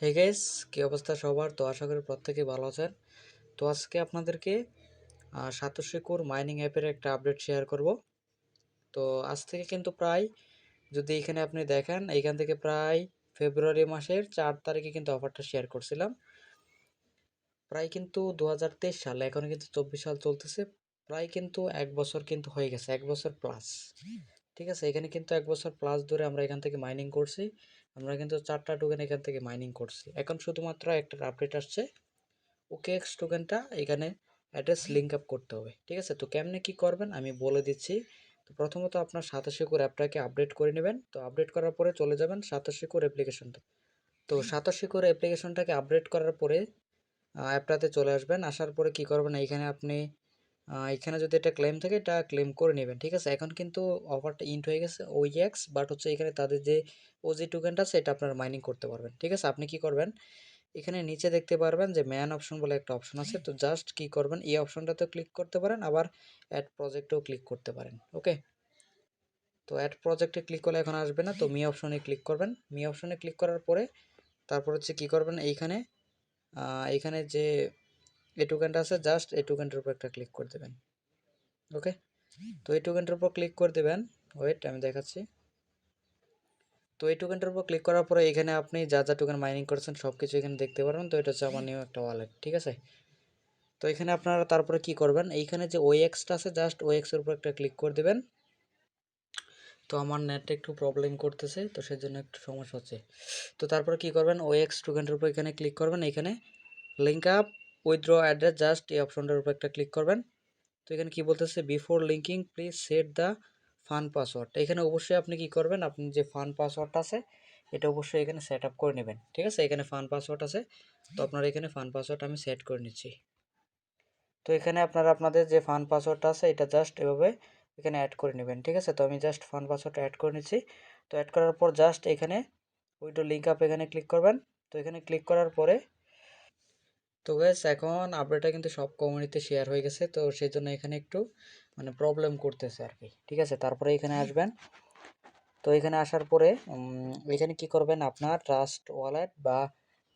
Hey guys, কি অবস্থা সবার? তো আশা করি প্রত্যেকেই ভালো আছেন। তো আজকে আপনাদেরকে সাতোশি কোর মাইনিং অ্যাপের একটা আপডেট শেয়ার করব। তো আজ থেকে কিন্তু প্রায়, যদি এখানে আপনি দেখেন, এইখান থেকে প্রায় ফেব্রুয়ারি মাসের 4 তারিখে কিন্তু অফারটা শেয়ার করছিলাম। প্রায় কিন্তু 2023 সাল, এখন কিন্তু 24 সাল চলতেছে। প্রায় কিন্তু 1 বছর কিন্তু হয়ে গেছে, 1 বছর প্লাস। ঠিক আছে, এখানে কিন্তু 1 বছর প্লাস ধরে আমরা এখান থেকে মাইনিং করছি। আমরা কিন্তু 4টা টোকেন এখান থেকে মাইনিং করছি। এখন শুধুমাত্র একটা আপডেট আসছে, ওকেএক্স টোকেনটা এখানে অ্যাড্রেস লিঙ্ক আপ করতে হবে। ঠিক আছে, তো কেমনে কি করবেন আমি বলে দিচ্ছি। তো প্রথমত আপনার সাতোশি কোর অ্যাপটাকে আপডেট করে নেবেন। তো আপডেট করার পরে চলে যাবেন সাতোশি কোর অ্যাপ্লিকেশনটা। তো সাতোশি কোর অ্যাপ্লিকেশনটাকে আপডেট করার পরে অ্যাপটাতে চলে আসবেন। আসার পরে কি করবেন, এইখানে আপনি এখানে যদি এটা ক্লেম থাকে এটা ক্লেম করে নেবেন। ঠিক আছে, এখন কিন্তু অফারটা ইন্ট হয়ে গেছে ওইএক্স, বাট হচ্ছে এখানে তাদের যে ওজি টোকেনটা আছে এটা আপনারা মাইনিং করতে পারবেন। ঠিক আছে, আপনি কি করবেন, এখানে নিচে দেখতে পারবেন যে ম্যান অপশন বলে একটা অপশন আছে। তো জাস্ট কি করবেন, এই অপশনটাতে ক্লিক করতে পারেন, আবার অ্যাড প্রজেক্টেও ক্লিক করতে পারেন। ওকে, তো অ্যাড প্রজেক্টে ক্লিক করলে এখন আসবে না, তো মি অপশনে ক্লিক করবেন। মি অপশনে ক্লিক করার পরে তারপর হচ্ছে কি করবেন, এইখানে এইখানে যে এই টোকেনটা আছে, জাস্ট এই টোকেনটার উপর একটা ক্লিক করে দেবেন। ওকে, তো এই টোকেনটার উপর ক্লিক করে দেবেন। ওয়েট, আমি দেখাচ্ছি। তো এই টোকেনটার উপর ক্লিক করার পরে এখানে আপনি যা যা টোকেন মাইনিং করেছেন সব কিছু এখানে দেখতে পারবেন। তো এটা হচ্ছে আমার নিউ একটা ওয়ালেট। ঠিক আছে, তো এখানে আপনারা তারপরে কি করবেন, এইখানে যে ওএক্সটা আছে, জাস্ট ওএক্সের উপর একটা ক্লিক করে দেবেন। তো আমার নেটটা একটু প্রবলেম করতেছে, তো সেজন্য একটু সমস্যা হচ্ছে। তো তারপরে কি করবেন, ওএক্স টোকেনটার উপর এখানে ক্লিক করবেন। এখানে link up withdraw address, just এই অপশনটার উপর একটা ক্লিক করবেন। তো এখানে কি বলতেছে, before linking please set the fun password. এখানে অবশ্যই আপনি কি করবেন, আপনি যে ফান পাসওয়ার্ডটা আছে এটা অবশ্যই এখানে সেট আপ করে নেবেন। ঠিক আছে, এখানে ফান পাসওয়ার্ড আছে, তো আপনার এখানে ফান পাসওয়ার্ড আমি সেট করে নিচ্ছি। তো এখানে আপনারা আপনাদের যে ফান পাসওয়ার্ডটা আছে এটা জাস্ট এভাবে এখানে অ্যাড করে নেবেন। ঠিক আছে, তো আমি জাস্ট ফান পাসওয়ার্ডটা অ্যাড করে নিচ্ছি। তো অ্যাড করার পর জাস্ট এখানে উইডো লিঙ্ক আপ এখানে ক্লিক করবেন। তো এখানে ক্লিক করার পরে, তো গাইস এখন আপডেটটা কিন্তু সব কমিউনিটিতে শেয়ার হয়ে গেছে, তো সেই জন্য এখানে একটু মানে প্রবলেম করতেছে আর কি। ঠিক আছে, তারপরে এখানে আসবেন। তো এখানে আসার পরে এখানে কি করবেন, আপনার ট্রাস্ট ওয়ালেট বা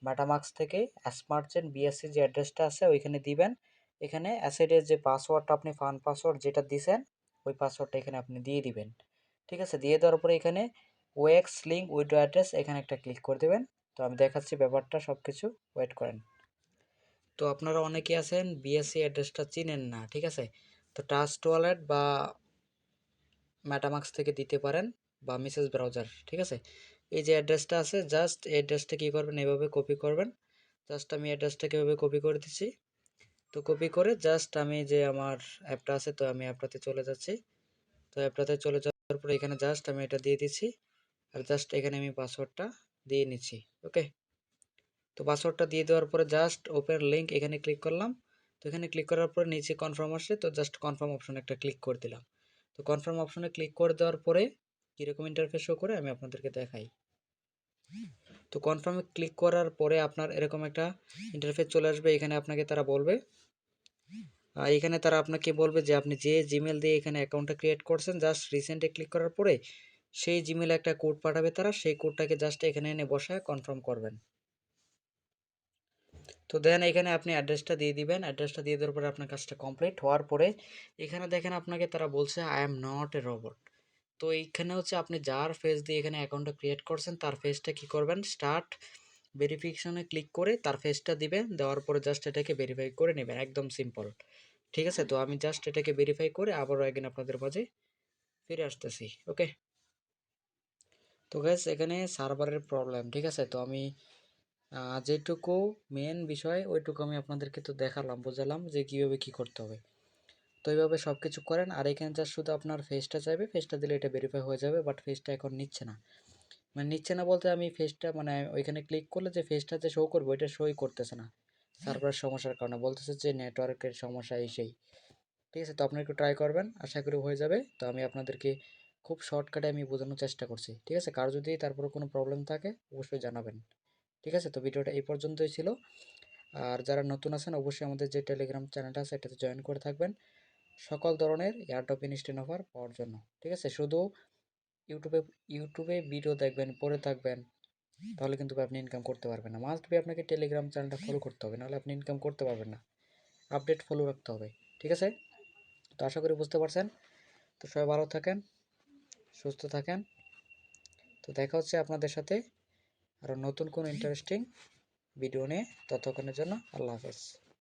মেটামাক্স থেকে স্মার্ট চেন বিএসসি যে অ্যাড্রেসটা আছে ওইখানে দিবেন। এখানে অ্যাসেটের যে পাসওয়ার্ডটা আপনি ফান পাসওয়ার্ড যেটা দিছেন ওই পাসওয়ার্ডটা এখানে আপনি দিয়ে দিবেন। ঠিক আছে, দিয়ে দেওয়ার পরে এখানে ওএক্স লিঙ্ক উইথড্র অ্যাড্রেস এখানে একটা ক্লিক করে দেবেন। তো আমি দেখাচ্ছি ব্যাপারটা, সব কিছু ওয়েট করেন। তো আপনারা অনেকে আছেন বিএসসি অ্যাড্রেসটা চিনেন না। ঠিক আছে, তো ট্রাস্ট ওয়ালেট বা মেটামাক্স থেকে দিতে পারেন বা মেসেজ ব্রাউজার। ঠিক আছে, এই যে অ্যাড্রেসটা আছে, জাস্ট এই অ্যাড্রেসটা কী করবেন, এভাবে কপি করবেন। জাস্ট আমি অ্যাড্রেসটাকে এভাবে কপি করে দিচ্ছি। তো কপি করে জাস্ট আমি যে আমার অ্যাপটা আছে, তো আমি অ্যাপটাতে চলে যাচ্ছি। তো অ্যাপটাতে চলে যাওয়ার পরে এখানে জাস্ট আমি এটা দিয়ে দিচ্ছি, আর জাস্ট এখানে আমি পাসওয়ার্ডটা দিয়ে নিচ্ছি। ওকে, তো পাসওয়ার্ডটা দিয়ে দেওয়ার পরে জাস্ট ওপেন লিঙ্ক এখানে ক্লিক করলাম। তো এখানে ক্লিক করার পরে নিচে কনফার্ম আসছে, তো জাস্ট কনফার্ম অপশনে একটা ক্লিক করে দিলাম। তো কনফার্ম অপশনে ক্লিক করে দেওয়ার পরে কীরকম ইন্টারফেস শো করে আমি আপনাদেরকে দেখাই। তো কনফার্মে ক্লিক করার পরে আপনার এরকম একটা ইন্টারফেস চলে আসবে। এখানে আপনাকে তারা বলবে, এখানে তারা আপনাকে বলবে যে আপনি যে জিমেল দিয়ে এখানে অ্যাকাউন্টটা ক্রিয়েট করছেন, জাস্ট রিসেন্টে ক্লিক করার পরে সেই জিমেলে একটা কোড পাঠাবে তারা, সেই কোডটাকে জাস্ট এখানে এনে বসায় কনফার্ম করবেন। তো দেন এখানে আপনি অ্যাড্রেসটা দিয়ে দিবেন। অ্যাড্রেসটা দিয়ে দেওয়ার পরে আপনার কাজটা কমপ্লিট হওয়ার পরে এখানে দেখেন আপনাকে তারা বলছে I am not a robot. তো এইখানে হচ্ছে আপনি যার ফেস দিয়ে এখানে অ্যাকাউন্টটা ক্রিয়েট করছেন তার ফেসটা কি করবেন, স্টার্ট ভেরিফিকেশনে ক্লিক করে তার ফেসটা দিবেন। দেওয়ার পরে জাস্ট এটাকে ভেরিফাই করে নেবেন, একদম সিম্পল। ঠিক আছে, তো আমি জাস্ট এটাকে ভেরিফাই করে আবারও একদিন আপনাদের মাঝে ফিরে আসতেছি। ওকে, তো গ্যাস এখানে সার্ভারের প্রবলেম। ঠিক আছে, তো আমি যেটুকু মেন বিষয় ওইটুকু আমি আপনাদেরকে তো দেখালাম, বোঝালাম যে কীভাবে কী করতে হবে। তো এইভাবে সব কিছু করেন। আর এখানে জাস্ট শুধু আপনার ফেসটা চাইবে, ফেসটা দিলে এটা ভেরিফাই হয়ে যাবে। বাট ফেসটা এখন নিচ্ছে না, মানে নিচ্ছে না বলতে আমি ফেসটা মানে ওইখানে ক্লিক করলে যে ফেসটা যে শো করবো এটা শোই করতেছে না সার্ভারের সমস্যার কারণে, বলতেছে যে নেটওয়ার্কের সমস্যা এই সেই। ঠিক আছে, তো আপনি একটু ট্রাই করবেন, আশা করি হয়ে যাবে। তো আমি আপনাদেরকে খুব শর্টকাটে আমি বোঝানোর চেষ্টা করছি। ঠিক আছে, কার যদি তারপরে কোনো প্রবলেম থাকে অবশ্যই জানাবেন। ঠিক আছে, তো ভিডিওটা এই পর্যন্তই ছিল। আর যারা নতুন আছেন অবশ্যই আমাদের যে টেলিগ্রাম চ্যানেলটা আছে এটাতে জয়েন করে থাকবেন সকল ধরনের এয়ারড্রপ ইনস্ট্যান্ট অফার পাওয়ার জন্য। ঠিক আছে, শুধু ইউটিউবে ইউটিউবে ভিডিও দেখবেন, পড়ে থাকবেন, তাহলে কিন্তু আপনি ইনকাম করতে পারবেন না। মাস্ট বি আপনাকে টেলিগ্রাম চ্যানেলটা ফলো করতে হবে, নাহলে আপনি ইনকাম করতে পারবেন না। আপডেট ফলো রাখতে হবে, ঠিক আছে? তো আশা করি বুঝতে পারছেন। তো সবাই ভালো থাকেন, সুস্থ থাকেন। তো দেখা হচ্ছে আপনাদের সাথে আরও নতুন কোনো ইন্টারেস্টিং ভিডিও নিয়ে। ততক্ষণের জন্য আল্লাহ হাফেজ।